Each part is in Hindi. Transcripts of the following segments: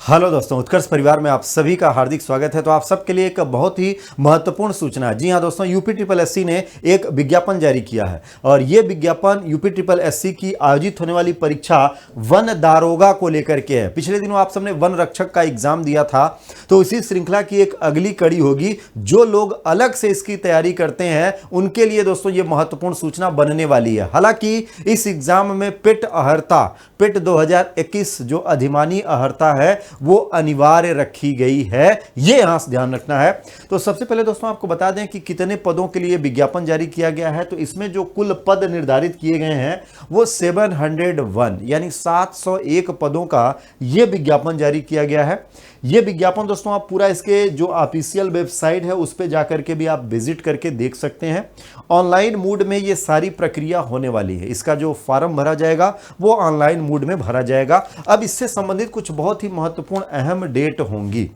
हेलो दोस्तों, उत्कर्ष परिवार में आप सभी का हार्दिक स्वागत है। तो आप सबके लिए एक बहुत ही महत्वपूर्ण सूचना है। जी हां दोस्तों, यूपी ट्रिपल एससी ने एक विज्ञापन जारी किया है और ये विज्ञापन यूपी ट्रिपल एससी की आयोजित होने वाली परीक्षा वन दारोगा को लेकर के है। पिछले दिनों आप सबने वन रक्षक का एग्जाम दिया था, तो इसी श्रृंखला की एक अगली कड़ी होगी। जो लोग अलग से इसकी तैयारी करते हैं उनके लिए दोस्तों ये महत्वपूर्ण सूचना बनने वाली है। हालांकि इस एग्जाम में पेट अहर्ता, पेट 2021 जो अधिमानी अहर्ता है वो अनिवार्य रखी गई है, ये यहां से ध्यान रखना है। तो सबसे पहले दोस्तों आपको बता दें कि कितने पदों के लिए विज्ञापन जारी किया गया है। तो इसमें जो कुल पद निर्धारित किए गए हैं वो 701 यानी 701 पदों का ये विज्ञापन जारी किया गया है। ये विज्ञापन दोस्तों आप पूरा इसके जो ऑफिशियल वेबसाइट है उस पर जाकर के भी आप विजिट करके देख सकते हैं। ऑनलाइन मोड में ये सारी प्रक्रिया होने वाली है। इसका जो फॉर्म भरा जाएगा वो ऑनलाइन मोड में भरा जाएगा। अब इससे संबंधित कुछ बहुत ही महत्वपूर्ण अहम डेट होंगी।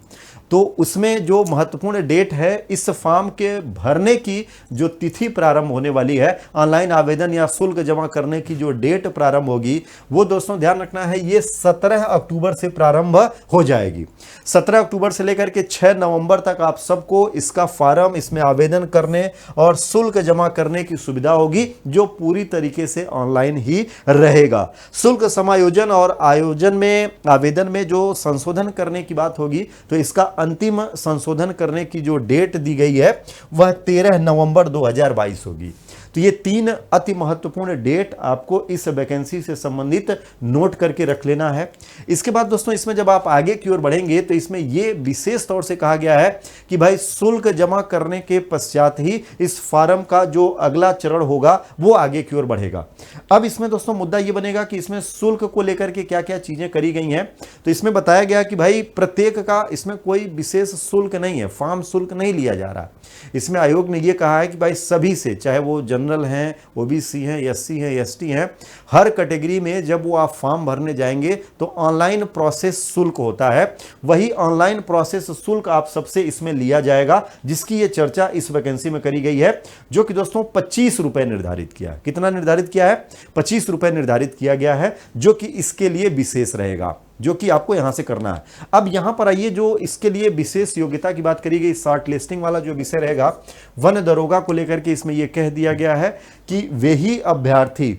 तो उसमें जो महत्वपूर्ण डेट है, इस फॉर्म के भरने की जो तिथि प्रारंभ होने वाली है, ऑनलाइन आवेदन या शुल्क जमा करने की जो डेट प्रारंभ होगी वो दोस्तों ध्यान रखना है, ये 17 अक्टूबर से प्रारंभ हो जाएगी। 17 अक्टूबर से लेकर के 6 नवंबर तक आप सबको इसका फॉर्म, इसमें आवेदन करने और शुल्क जमा करने की सुविधा होगी, जो पूरी तरीके से ऑनलाइन ही रहेगा। शुल्क समायोजन और आयोजन में आवेदन में जो संशोधन करने की बात होगी, तो इसका अंतिम संशोधन करने की जो डेट दी गई है वह 13 नवंबर 2022 होगी। तो ये 3 अति महत्वपूर्ण डेट आपको इस वैकेंसी से संबंधित नोट करके रख लेना है। इसके बाद दोस्तों इसमें जब आप आगे की ओर बढ़ेंगे तो इसमें ये विशेष तौर से कहा गया है कि भाई शुल्क जमा करने के पश्चात ही इस फॉर्म का जो अगला चरण होगा वो आगे की ओर बढ़ेगा। अब इसमें दोस्तों मुद्दा ये बनेगा कि इसमें शुल्क को लेकर के क्या क्या चीजें करी गई हैं। तो इसमें बताया गया कि भाई प्रत्येक का इसमें कोई विशेष शुल्क नहीं है, फॉर्म शुल्क नहीं लिया जा रहा। इसमें आयोग ने यह कहा है कि भाई सभी से, चाहे वो जनरल हैं, ओबीसी हैं, एससी हैं, एसटी हैं, हर कैटेगरी में जब वो आप फॉर्म भरने जाएंगे तो ऑनलाइन प्रोसेस शुल्क होता है। वही ऑनलाइन प्रोसेस शुल्क आप सबसे इसमें लिया जाएगा, जिसकी ये चर्चा इस वैकेंसी में करी गई है, जो कि दोस्तों 25 रुपए निर्धारित किया। कितना निर्धारित किया है? 25 रुपए निर्धारित किया गया है, जो कि इसके लिए विशेष रहेगा, जो कि आपको यहां से करना है। अब यहां पर आइए, जो इसके लिए विशेष योग्यता की बात करी गई, शॉर्ट लिस्टिंग वाला जो विषय रहेगा वन दरोगा को लेकर के इसमें यह कह दिया गया है कि वे ही अभ्यर्थी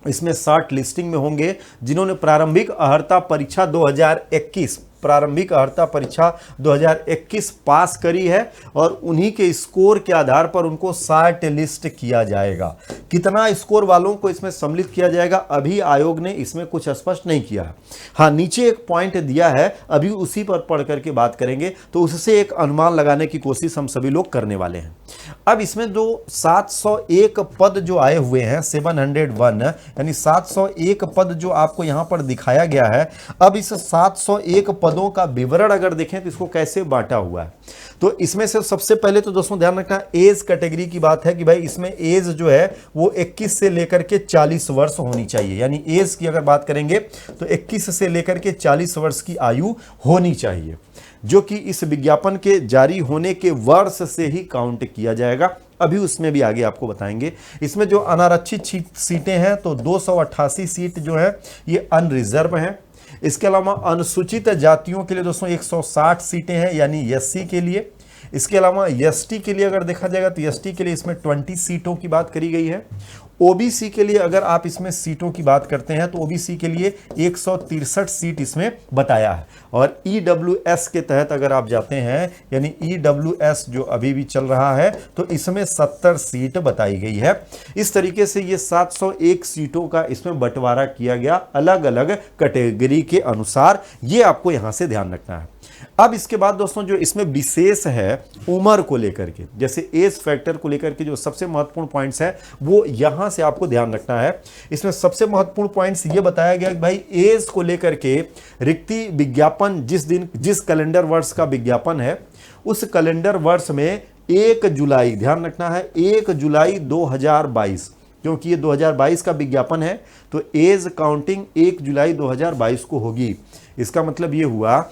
इसमें शॉर्ट लिस्टिंग में होंगे जिन्होंने प्रारंभिक अर्हता परीक्षा 2021 प्रारंभिक अर्हता परीक्षा 2021 पास करी है और उन्हीं के स्कोर के आधार पर उनको शॉर्ट लिस्ट किया जाएगा। कितना स्कोर वालों को इसमें सम्मिलित किया जाएगा अभी आयोग ने इसमें कुछ स्पष्ट नहीं किया है। हाँ, नीचे एक पॉइंट दिया है, अभी उसी पर पढ़ करके बात करेंगे, तो उससे एक अनुमान लगाने की कोशिश हम सभी लोग करने वाले हैं। अब इसमें जो 701 पद जो आए हुए हैं, 701 यानी 701 पद जो आपको यहां पर दिखाया गया है। अब इस 701 पदों का विवरण अगर देखें तो इसको कैसे बांटा हुआ है, तो इसमें से सबसे पहले तो दोस्तों ध्यान रखना, एज कैटेगरी की बात है कि भाई इसमें एज जो है वो 21 से लेकर के 40 वर्ष होनी चाहिए। यानी एज की अगर बात करेंगे तो 21 से लेकर के 40 वर्ष की आयु होनी चाहिए, जो कि इस विज्ञापन के जारी होने के वर्ष से ही काउंट किया जाएगा। अभी उसमें भी आगे आपको बताएंगे। इसमें जो अनारक्षित सीटें हैं तो 288 सीट जो है ये अनरिजर्व हैं। इसके अलावा अनुसूचित जातियों के लिए दोस्तों 160 सीटें हैं, यानी एससी के लिए। इसके अलावा एसटी के लिए अगर देखा जाएगा तो एसटी के लिए इसमें 20 सीटों की बात करी गई है। ओबीसी के लिए अगर आप इसमें सीटों की बात करते हैं तो ओबीसी के लिए 163 सीट इसमें बताया है। और ईडब्ल्यूएस के तहत अगर आप जाते हैं, यानी ईडब्ल्यूएस जो अभी भी चल रहा है, तो इसमें 70 सीट बताई गई है। इस तरीके से ये 701 सीटों का इसमें बंटवारा किया गया अलग अलग कैटेगरी के अनुसार। ये आपको यहां से ध्यान रखना है। अब इसके बाद दोस्तों जो इसमें विशेष है उम्र को लेकर के, जैसे एज फैक्टर को लेकर के जो सबसे महत्वपूर्ण पॉइंट्स है वो यहां से आपको ध्यान रखना है। इसमें सबसे महत्वपूर्ण पॉइंट्स ये बताया गया कि भाई एज को लेकर के रिक्ति विज्ञापन जिस दिन, जिस कैलेंडर वर्ष का विज्ञापन है, उस कैलेंडर वर्ष में 1 जुलाई, ध्यान रखना है 1 जुलाई 2022, क्योंकि ये 2022 का विज्ञापन है तो एज काउंटिंग 1 जुलाई 2022 को होगी। इसका मतलब ये हुआ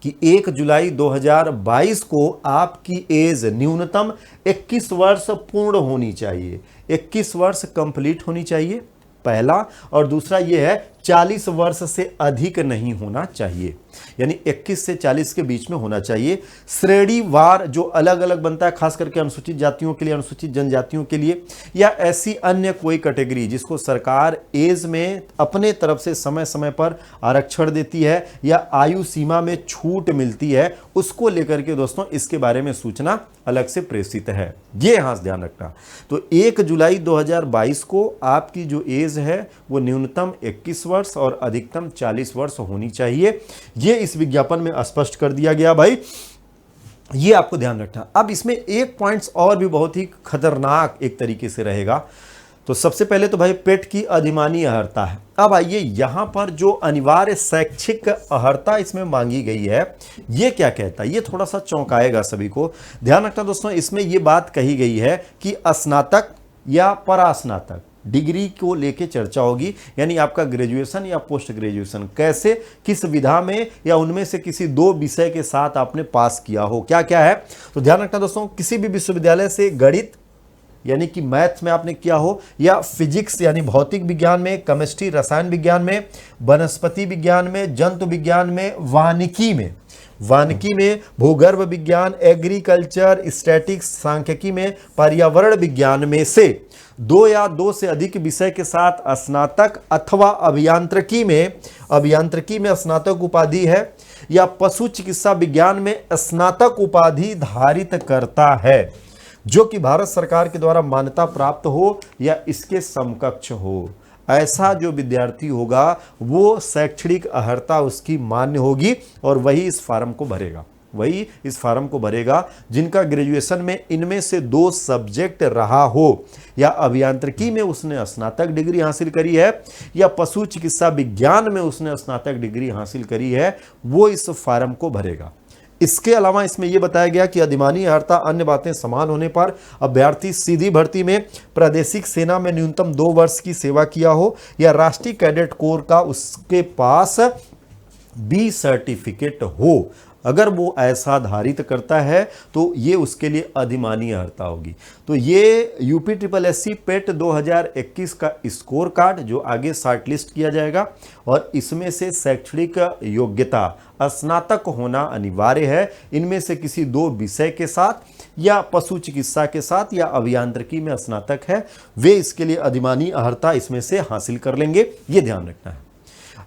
कि 1 जुलाई 2022 को आपकी एज न्यूनतम 21 वर्ष पूर्ण होनी चाहिए, 21 वर्ष कंप्लीट होनी चाहिए, पहला। और दूसरा ये है 40 वर्ष से अधिक नहीं होना चाहिए, यानी 21 से 40 के बीच में होना चाहिए। श्रेणीवार जो अलग अलग बनता है, खास करके अनुसूचित जातियों के लिए, अनुसूचित जनजातियों के लिए, या ऐसी अन्य कोई कैटेगरी जिसको सरकार एज में अपने तरफ से समय समय पर आरक्षण देती है या आयु सीमा में छूट मिलती है, उसको लेकर के दोस्तों इसके बारे में सूचना अलग से प्रेषित है। ये यहां से ध्यान रखना। तो 1 जुलाई 2022 को आपकी जो एज है वो न्यूनतम 21 वर्ष और अधिकतम 40 वर्ष होनी चाहिए। ये इस विज्ञापन में स्पष्ट कर दिया गया भाई, ये आपको ध्यान रखना। अब इसमें एक पॉइंट्स और भी बहुत ही खतरनाक एक तरीके से रहेगा। तो सबसे पहले तो भाई पेट की अधिमानी अर्हता है। अब आइए यहां पर जो अनिवार्य शैक्षिक अर्हता इसमें मांगी गई है, ये क्या कहता है, ये थोड़ा सा चौंकाएगा सभी को। ध्यान रखना दोस्तों, इसमें ये बात कही गई है कि स्नातक या परास्नातक डिग्री को लेके चर्चा होगी, यानी आपका ग्रेजुएशन या पोस्ट ग्रेजुएशन कैसे, किस विधा में या उनमें से किसी 2 विषय के साथ आपने पास किया हो, क्या क्या है। तो ध्यान रखना दोस्तों, किसी भी विश्वविद्यालय से गणित यानी कि मैथ्स में आपने किया हो, या फिजिक्स यानी भौतिक विज्ञान में, केमिस्ट्री रसायन विज्ञान में, वनस्पति विज्ञान में, जंतु विज्ञान में, वानिकी में, भूगर्भ विज्ञान, एग्रीकल्चर, स्टैटिक्स, सांख्यिकी में, पर्यावरण विज्ञान में से 2 या 2 से अधिक विषय के साथ स्नातक अथवा अभियांत्रिकी में स्नातक उपाधि है, या पशु चिकित्सा विज्ञान में स्नातक उपाधि धारित करता है, जो कि भारत सरकार के द्वारा मान्यता प्राप्त हो या इसके समकक्ष हो। ऐसा जो विद्यार्थी होगा वो शैक्षणिक अर्हता उसकी मान्य होगी और वही इस फार्म को भरेगा जिनका ग्रेजुएशन में इनमें से 2 सब्जेक्ट रहा हो, या अभियांत्रिकी में उसने स्नातक डिग्री हासिल करी है, या पशु चिकित्सा विज्ञान में उसने स्नातक डिग्री हासिल करी है, वो इस फार्म को भरेगा। इसके अलावा इसमें यह बताया गया कि अधिमानी अर्हता अन्य बातें समान होने पर अभ्यर्थी सीधी भर्ती में प्रादेशिक सेना में न्यूनतम 2 वर्ष की सेवा किया हो, या राष्ट्रीय कैडेट कोर का उसके पास बी सर्टिफिकेट हो। अगर वो ऐसा धारित करता है तो ये उसके लिए अधिमानी अर्हता होगी। तो ये UPSSC पेट 2021 का स्कोर कार्ड जो आगे शॉर्ट लिस्ट किया जाएगा, और इसमें से शैक्षणिक योग्यता स्नातक होना अनिवार्य है, इनमें से किसी 2 विषय के साथ, या पशु चिकित्सा के साथ, या अभियांत्रिकी में स्नातक है, वे इसके लिए अधिमानी अर्हता इसमें से हासिल कर लेंगे। ये ध्यान रखना है।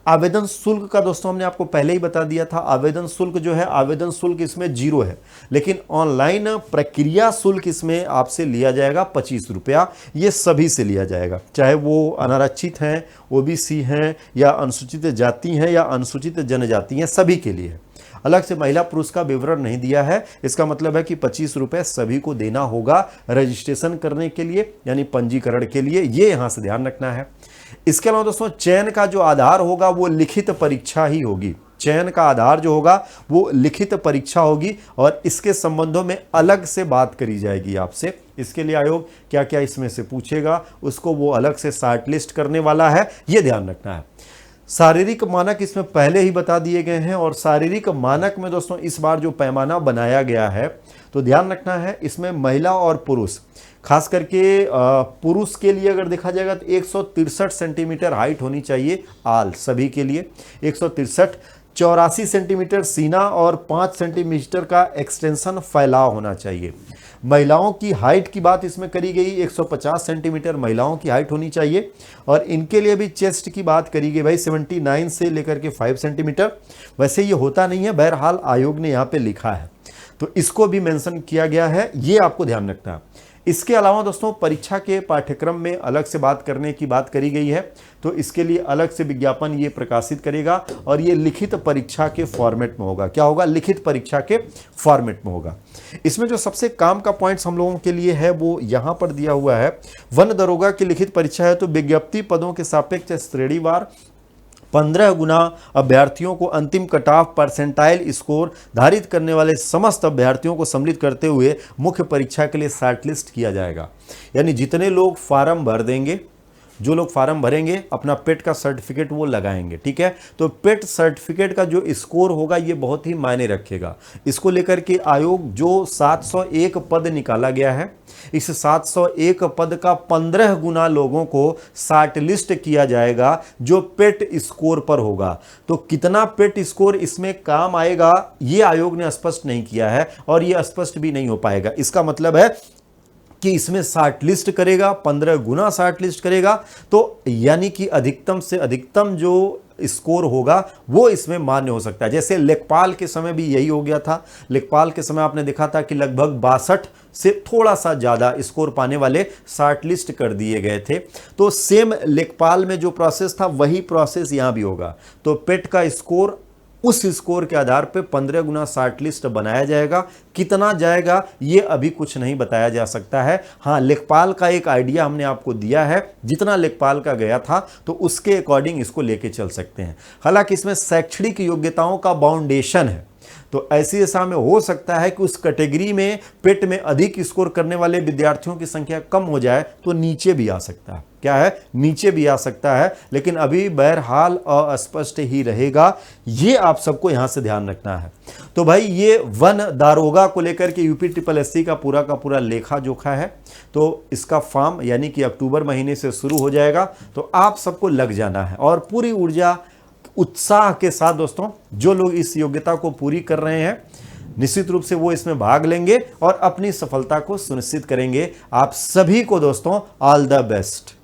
आवेदन शुल्क का दोस्तों हमने आपको पहले ही बता दिया था, आवेदन शुल्क जो है, आवेदन शुल्क इसमें 0 है, लेकिन ऑनलाइन प्रक्रिया शुल्क इसमें आपसे लिया जाएगा 25 रुपया। ये सभी से लिया जाएगा, चाहे वो अनारक्षित हैं, OBC हैं, या अनुसूचित जाति हैं, या अनुसूचित जनजाति हैं, सभी के लिए। अलग से महिला पुरुष का विवरण नहीं दिया है। इसका मतलब है कि 25 रुपये सभी को देना होगा रजिस्ट्रेशन करने के लिए, यानी पंजीकरण के लिए। ये यहां से ध्यान रखना है। इसके अलावा दोस्तों चयन का जो आधार होगा वो लिखित परीक्षा ही होगी। चयन का आधार जो होगा वो लिखित परीक्षा होगी, और इसके संबंधों में अलग से बात करी जाएगी आपसे। इसके लिए आयोग क्या क्या इसमें से पूछेगा उसको वो अलग से शॉर्ट लिस्ट करने वाला है, ये ध्यान रखना है। शारीरिक मानक इसमें पहले ही बता दिए गए हैं, और शारीरिक मानक में दोस्तों इस बार जो पैमाना बनाया गया है तो ध्यान रखना है, इसमें महिला और पुरुष, खास करके पुरुष के लिए अगर देखा जाएगा तो 163 सेंटीमीटर हाइट होनी चाहिए आल सभी के लिए, 163, 84 सेंटीमीटर सीना और 5 सेंटीमीटर का एक्सटेंशन फैलाव होना चाहिए। महिलाओं की हाइट की बात इसमें करी गई, 150 सेंटीमीटर महिलाओं की हाइट होनी चाहिए, और इनके लिए भी चेस्ट की बात करी गई भाई 79 से लेकर के 5 सेंटीमीटर। वैसे ये होता नहीं है, बहरहाल आयोग ने यहाँ पे लिखा है तो इसको भी मेंशन किया गया है, ये आपको ध्यान रखना है। इसके अलावा दोस्तों परीक्षा के पाठ्यक्रम में अलग से बात करने की बात करी गई है, तो इसके लिए अलग से विज्ञापन ये प्रकाशित करेगा, और ये लिखित परीक्षा के फॉर्मेट में होगा। क्या होगा? लिखित परीक्षा के फॉर्मेट में होगा। इसमें जो सबसे काम का पॉइंट्स हम लोगों के लिए है वो यहाँ पर दिया हुआ है। वन दरोगा की लिखित परीक्षा है तो विज्ञप्ति पदों के सापेक्ष श्रेणीवार 15 गुना अभ्यर्थियों को अंतिम कट ऑफ परसेंटाइल स्कोर धारित करने वाले समस्त अभ्यर्थियों को सम्मिलित करते हुए मुख्य परीक्षा के लिए शॉर्टलिस्ट किया जाएगा। यानी जितने लोग फार्म भर देंगे, जो लोग फार्म भरेंगे अपना पेट का सर्टिफिकेट वो लगाएंगे, ठीक है। तो पेट सर्टिफिकेट का जो स्कोर होगा ये बहुत ही मायने रखेगा। इसको लेकर के आयोग जो 701 पद निकाला गया है, इस 701 पद का 15 गुना लोगों को शॉर्ट लिस्ट किया जाएगा जो पेट स्कोर पर होगा। तो कितना पेट स्कोर इसमें काम आएगा ये आयोग ने स्पष्ट नहीं किया है और ये स्पष्ट भी नहीं हो पाएगा। इसका मतलब है कि इसमें शॉर्ट लिस्ट करेगा, 15 गुना शॉर्ट लिस्ट करेगा, तो यानी कि अधिकतम से अधिकतम जो स्कोर होगा वो इसमें मान्य हो सकता है। जैसे लेखपाल के समय भी यही हो गया था। लेखपाल के समय आपने देखा था कि लगभग 62 से थोड़ा सा ज़्यादा स्कोर पाने वाले शॉर्ट लिस्ट कर दिए गए थे। तो सेम लेखपाल में जो प्रोसेस था वही प्रोसेस यहाँ भी होगा। तो पेट का स्कोर, उस स्कोर के आधार पे 15 गुना शॉर्ट लिस्ट बनाया जाएगा। कितना जाएगा ये अभी कुछ नहीं बताया जा सकता है। हाँ, लेखपाल का एक आइडिया हमने आपको दिया है, जितना लेखपाल का गया था तो उसके अकॉर्डिंग इसको लेके चल सकते हैं। हालांकि इसमें शैक्षणिक योग्यताओं का बाउंडेशन है, तो ऐसी दशा में हो सकता है कि उस कैटेगरी में पेट में अधिक स्कोर करने वाले विद्यार्थियों की संख्या कम हो जाए तो नीचे भी आ सकता है। क्या है? नीचे भी आ सकता है, लेकिन अभी बहरहाल अस्पष्ट ही रहेगा। ये आप सबको यहां से ध्यान रखना है। तो भाई ये वन दारोगा को लेकर के UPSSC का पूरा लेखा जोखा है। तो इसका फॉर्म यानी कि अक्टूबर महीने से शुरू हो जाएगा, तो आप सबको लग जाना है और पूरी ऊर्जा उत्साह के साथ दोस्तों, जो लोग इस योग्यता को पूरी कर रहे हैं निश्चित रूप से वो इसमें भाग लेंगे और अपनी सफलता को सुनिश्चित करेंगे। आप सभी को दोस्तों ऑल द बेस्ट।